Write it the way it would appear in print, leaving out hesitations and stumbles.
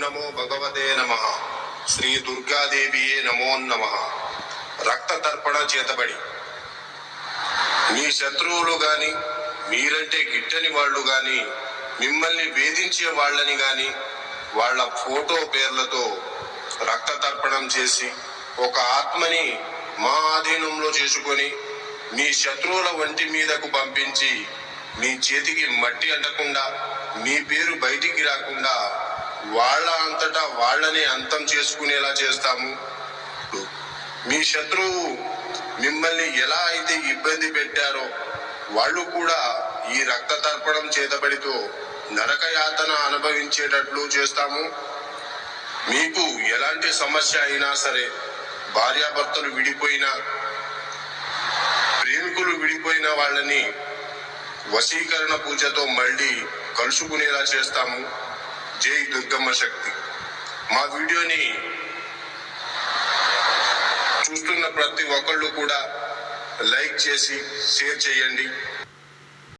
నమో భగవతే నమః. శ్రీ దుర్గాదేవియే నమో నమః. రక్త తర్పణ చేతబడి మీ శత్రువులు గాని, మీరంటే గిట్టని వాళ్ళు గాని, మిమ్మల్ని వేధించే వాళ్ళని గాని వాళ్ళ ఫోటో పేర్లతో రక్త తర్పణం చేసి ఒక ఆత్మని మా ఆధీనంలో చేసుకొని మీ శత్రువుల వంటి మీదకు పంపించి మీ చేతికి మట్టి అంటకుండా, మీ పేరు బయటికి రాకుండా వాళ్ళ అంతటా వాళ్ళని అంతం చేసుకునేలా చేస్తాము. మీ శత్రువు మిమ్మల్ని ఎలా అయితే ఇబ్బంది పెట్టారో వాళ్ళు కూడా ఈ రక్త తర్పణం చేతబడితో నరకయాతన అనుభవించేటట్లు చేస్తాము. మీకు ఎలాంటి సమస్య అయినా సరే, భార్యాభర్తలు విడిపోయినా, ప్రేమికులు విడిపోయిన వాళ్ళని వశీకరణ పూజతో మళ్ళీ కలుసుకునేలా చేస్తాము. జై దుర్గమ్మ శక్తి. మా వీడియోని చూస్తున్న ప్రతి ఒక్కళ్ళు కూడా లైక్ చేసి షేర్ చేయండి.